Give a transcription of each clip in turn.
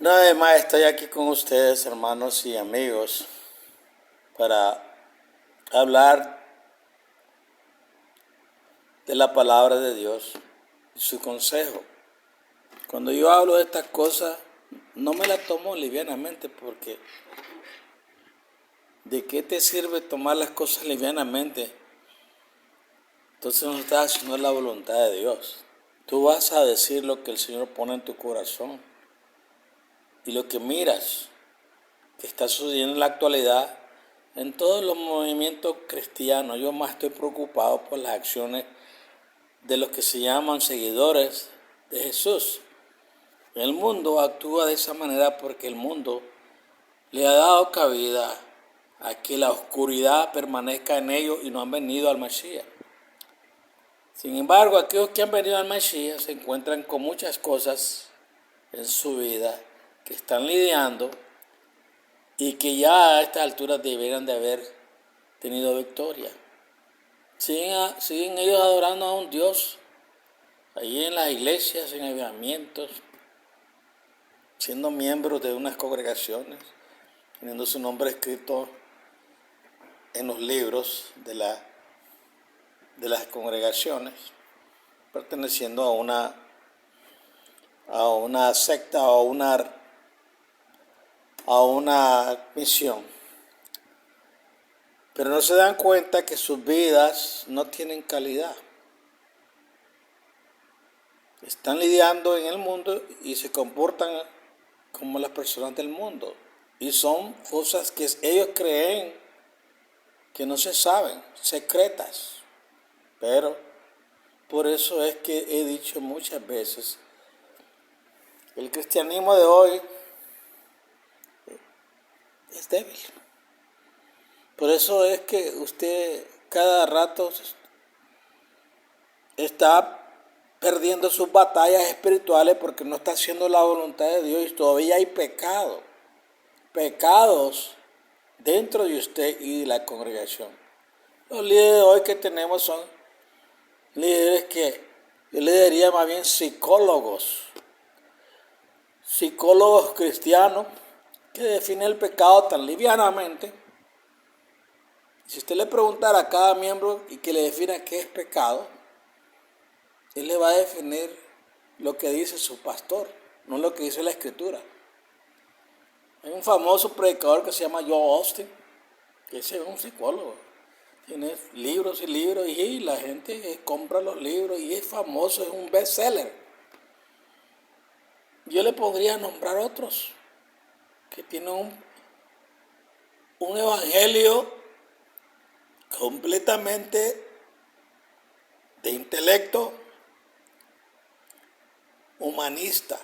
Una vez más estoy aquí con ustedes, hermanos y amigos, para hablar de la palabra de Dios y su consejo. Cuando yo hablo de estas cosas, no me las tomo livianamente, porque ¿de qué te sirve tomar las cosas livianamente? Entonces no estás haciendo la voluntad de Dios. Tú vas a decir lo que el Señor pone en tu corazón y lo que miras que está sucediendo en la actualidad en todos los movimientos cristianos. Yo más estoy preocupado por las acciones de los que se llaman seguidores de Jesús. El mundo actúa de esa manera porque el mundo le ha dado cabida a que la oscuridad permanezca en ellos y no han venido al Mashiach. Sin embargo, aquellos que han venido al Mashiach se encuentran con muchas cosas en su vida que están lidiando y que ya a estas alturas deberían de haber tenido victoria. Siguen ellos adorando a un Dios allí en las iglesias, en avivamientos, siendo miembros de unas congregaciones, teniendo su nombre escrito en los libros de las congregaciones, perteneciendo a una secta o a una misión. Pero no se dan cuenta que sus vidas no tienen calidad. Están lidiando en el mundo y se comportan como las personas del mundo. Y son cosas que ellos creen que no se saben, secretas. Pero por eso es que he dicho muchas veces, el cristianismo de hoy es débil. Por eso es que usted cada rato está perdiendo sus batallas espirituales porque no está haciendo la voluntad de Dios y todavía hay pecados dentro de usted y de la congregación. Los líderes de hoy que tenemos son líderes que yo le diría más bien psicólogos cristianos que definen el pecado tan livianamente. Si usted le preguntara a cada miembro y que le defina qué es pecado, él le va a definir lo que dice su pastor, no lo que dice la Escritura. Hay un famoso predicador que se llama Joel Osteen, que ese es un psicólogo. Tiene libros y libros y la gente compra los libros y es famoso, es un bestseller. Yo le podría nombrar otros que tienen un evangelio completamente de intelecto humanista,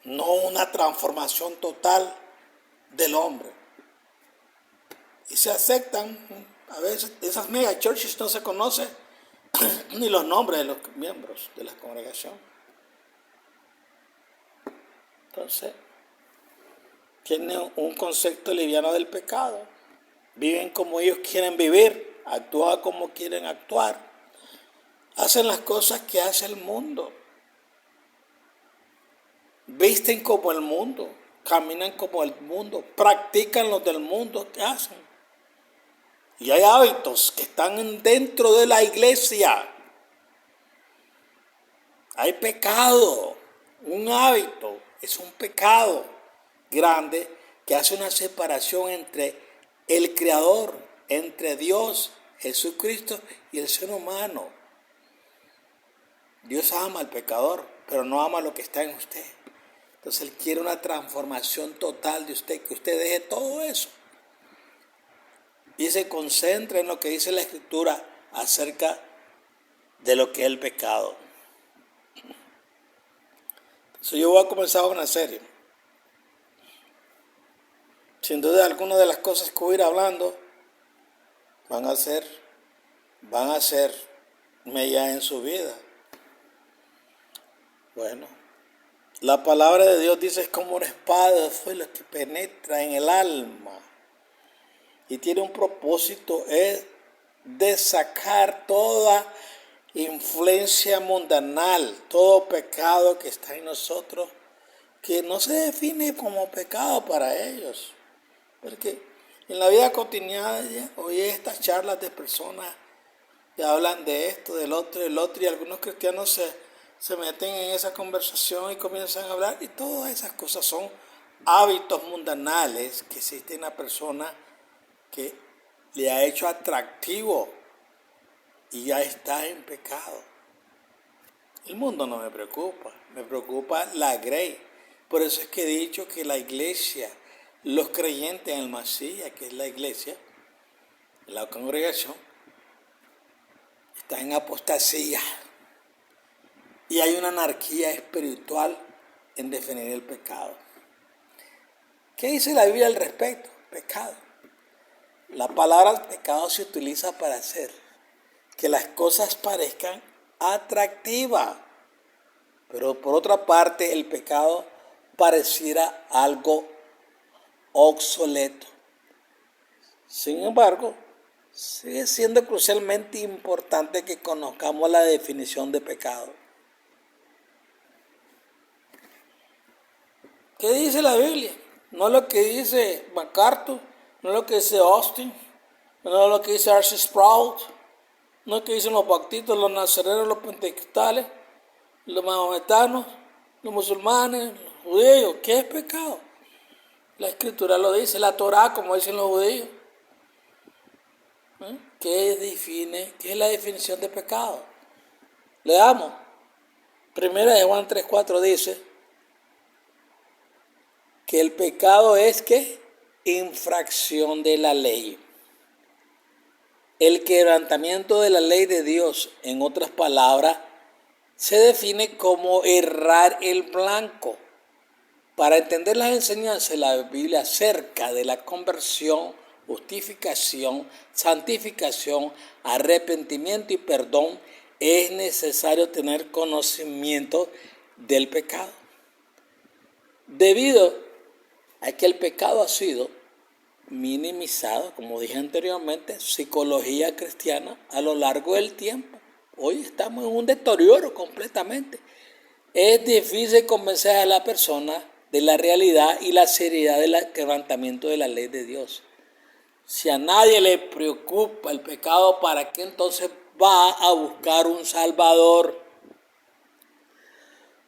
no una transformación total del hombre. Y se aceptan, a veces esas mega churches no se conocen ni los nombres de los miembros de la congregación. Entonces, tienen un concepto liviano del pecado. Viven como ellos quieren vivir, actúan como quieren actuar. Hacen las cosas que hace el mundo. Visten como el mundo, caminan como el mundo, practican los del mundo que hacen. Y hay hábitos que están dentro de la iglesia. Hay pecado. Un hábito es un pecado grande que hace una separación entre el Creador, entre Dios, Jesucristo y el ser humano. Dios ama al pecador, pero no ama lo que está en usted. Entonces Él quiere una transformación total de usted, que usted deje todo eso y se concentre en lo que dice la Escritura acerca de lo que es el pecado. Entonces yo voy a comenzar una serie. Sin duda algunas de las cosas que voy a ir hablando van a ser mella en su vida. Bueno, la palabra de Dios dice es como una espada de fuego que penetra en el alma y tiene un propósito, es de sacar toda influencia mundanal, todo pecado que está en nosotros que no se define como pecado para ellos. Porque en la vida cotidiana oye estas charlas de personas que hablan de esto, del otro, y algunos cristianos se meten en esa conversación y comienzan a hablar, y todas esas cosas son hábitos mundanales que existe en la persona que le ha hecho atractivo y ya está en pecado. El mundo no me preocupa la grey. Por eso es que he dicho que la iglesia, los creyentes en el Masías, que es la iglesia, la congregación, está en apostasía. Y hay una anarquía espiritual en definir el pecado. ¿Qué dice la Biblia al respecto? Pecado. La palabra pecado se utiliza para hacer que las cosas parezcan atractivas. Pero por otra parte, el pecado pareciera algo obsoleto. Sin embargo, sigue siendo crucialmente importante que conozcamos la definición de pecado. ¿Qué dice la Biblia? No es lo que dice MacArthur, no es lo que dice Austin, no es lo que dice R.C. Sproul, no es lo que dicen los bautistas, los nazarenos, los pentecostales, los mahometanos, los musulmanes, los judíos. ¿Qué es pecado? La escritura lo dice, la Torá, como dicen los judíos. ¿Qué es la definición de pecado? Leamos. Primera de Juan 3:4 dice que el pecado es ¿qué? Infracción de la ley. El quebrantamiento de la ley de Dios, en otras palabras, se define como errar el blanco. Para entender las enseñanzas de la Biblia acerca de la conversión, justificación, santificación, arrepentimiento y perdón, es necesario tener conocimiento del pecado. Debido a que el pecado ha sido minimizado, como dije anteriormente, psicología cristiana a lo largo del tiempo. Hoy estamos en un deterioro completamente. Es difícil convencer a la persona de la realidad y la seriedad del quebrantamiento de la ley de Dios. Si a nadie le preocupa el pecado, ¿para qué entonces va a buscar un Salvador?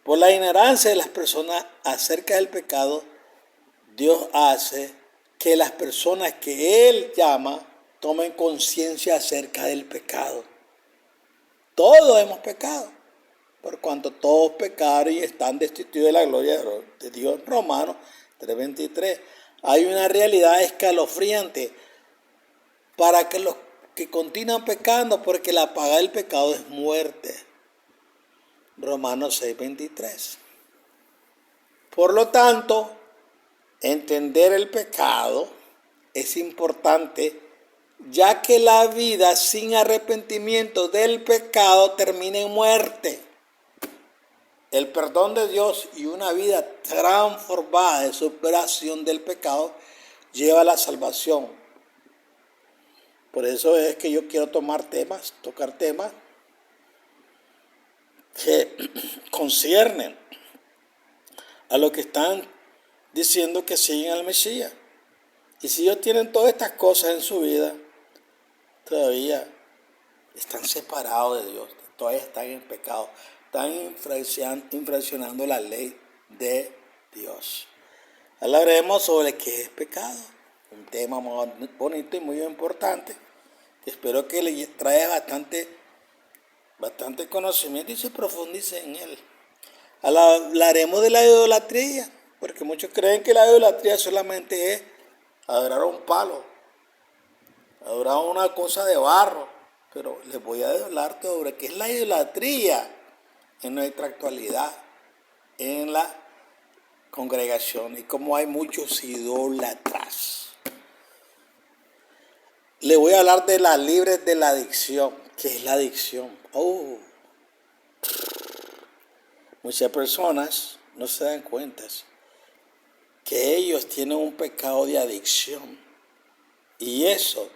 Por la ignorancia de las personas acerca del pecado, Dios hace que las personas que Él llama tomen conciencia acerca del pecado. Todos hemos pecado, por cuanto todos pecaron y están destituidos de la gloria de Dios. Romanos 3:23. Hay una realidad escalofriante para que los que continúan pecando, porque la paga del pecado es muerte. Romanos 6:23. Por lo tanto, entender el pecado es importante, ya que la vida sin arrepentimiento del pecado termina en muerte. El perdón de Dios y una vida transformada de superación del pecado lleva a la salvación. Por eso es que yo quiero tocar temas que conciernen a los que están diciendo que siguen al Mesías. Y si ellos tienen todas estas cosas en su vida, todavía están separados de Dios, todavía están en pecado, están infraccionando la ley de Dios. Hablaremos sobre qué es pecado, un tema muy bonito y muy importante, que espero que le traiga bastante conocimiento y se profundice en él. Hablaremos de la idolatría, porque muchos creen que la idolatría solamente es adorar un palo, adorar una cosa de barro, pero les voy a hablar sobre qué es la idolatría en nuestra actualidad, en la congregación, y cómo hay muchos idólatras. Les voy a hablar de las libres de la adicción. ¿Qué es la adicción? Muchas personas no se dan cuenta que ellos tienen un pecado de adicción, y eso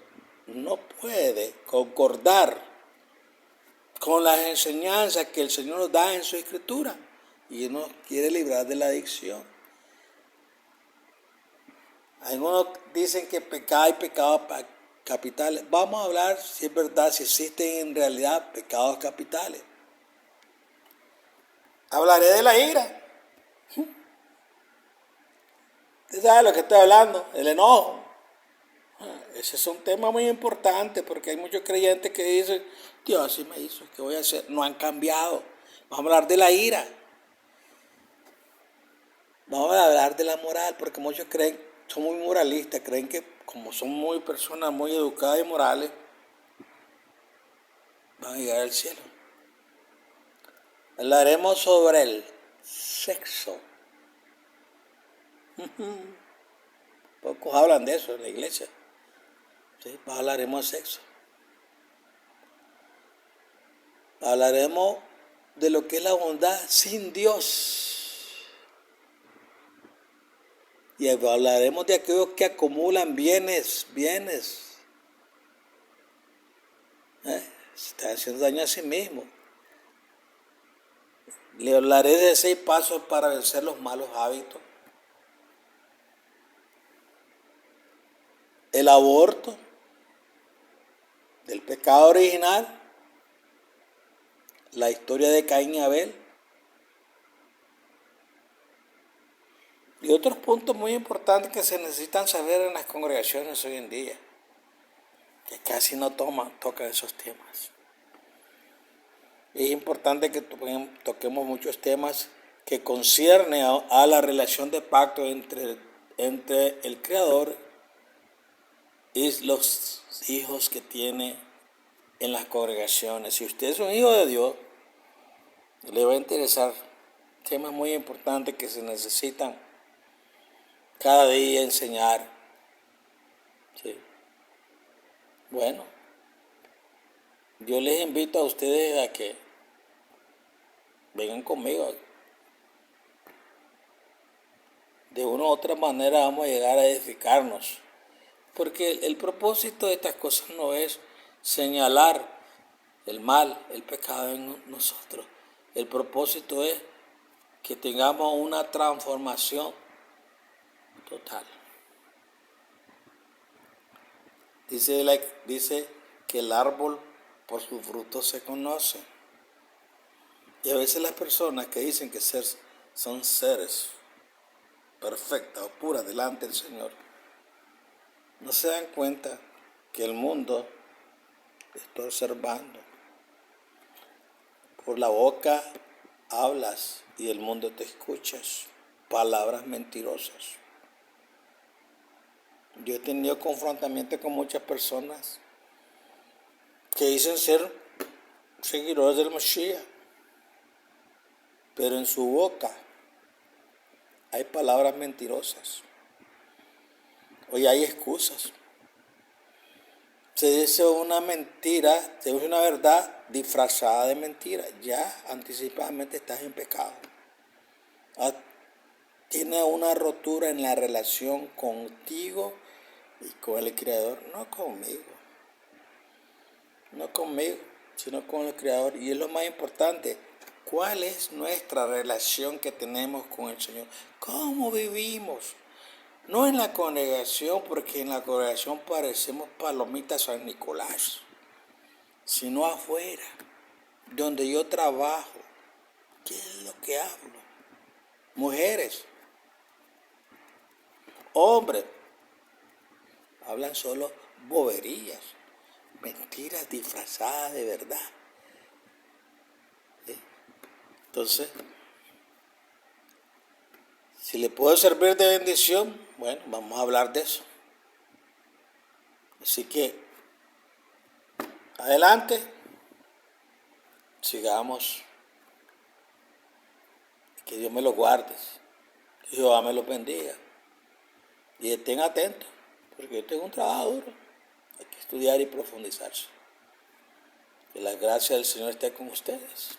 no puede concordar con las enseñanzas que el Señor nos da en su Escritura, y nos quiere librar de la adicción. Algunos dicen que hay pecados capitales. Vamos a hablar si es verdad, si existen en realidad pecados capitales. Hablaré de la ira. Usted sabe lo que estoy hablando, el enojo. Ese es un tema muy importante porque hay muchos creyentes que dicen, Dios sí me hizo, ¿qué voy a hacer? No han cambiado. Vamos a hablar de la ira. Vamos a hablar de la moral porque muchos creen, son muy moralistas, creen que como son muy personas muy educadas y morales, van a llegar al cielo. Hablaremos sobre el sexo. Pocos hablan de eso en la iglesia. ¿Sí? Hablaremos de sexo. Hablaremos de lo que es la bondad sin Dios. Y hablaremos de aquellos que acumulan bienes. Se están haciendo daño a sí mismo. Le hablaré de 6 pasos para vencer los malos hábitos. El aborto, del pecado original, la historia de Caín y Abel, y otros puntos muy importantes que se necesitan saber en las congregaciones hoy en día, que casi no tocan esos temas. Es importante que toquemos muchos temas que conciernen a la relación de pacto entre el Creador y los hijos que tiene en las congregaciones. Si usted es un hijo de Dios, le va a interesar temas muy importantes que se necesitan cada día enseñar. ¿Sí? Bueno, yo les invito a ustedes a que vengan conmigo. De una u otra manera vamos a llegar a edificarnos. Porque el propósito de estas cosas no es señalar el mal, el pecado en nosotros. El propósito es que tengamos una transformación total. Dice que el árbol por sus frutos se conoce. Y a veces las personas que dicen que son seres perfectas o puras delante del Señor, no se dan cuenta que el mundo está observando. Por la boca hablas y el mundo te escucha. Palabras mentirosas. Yo he tenido confrontamiento con muchas personas que dicen ser seguidores del Mashiach, pero en su boca hay palabras mentirosas. Hoy hay excusas. Se dice una mentira, se dice una verdad disfrazada de mentira. Ya anticipadamente estás en pecado. Tiene una rotura en la relación contigo y con el Creador, no conmigo, sino con el Creador. Y es lo más importante, ¿cuál es nuestra relación que tenemos con el Señor? ¿Cómo vivimos? No en la congregación, porque en la congregación parecemos palomitas San Nicolás, sino afuera, donde yo trabajo. ¿Qué es lo que hablo? Mujeres, hombres, hablan solo boberías, mentiras disfrazadas de verdad. ¿Sí? Entonces, si le puedo servir de bendición, bueno, vamos a hablar de eso. Así que, adelante, sigamos. Que Dios me lo guarde, que Jehová me lo bendiga. Y estén atentos, porque este es un trabajo duro. Hay que estudiar y profundizarse. Que la gracia del Señor esté con ustedes.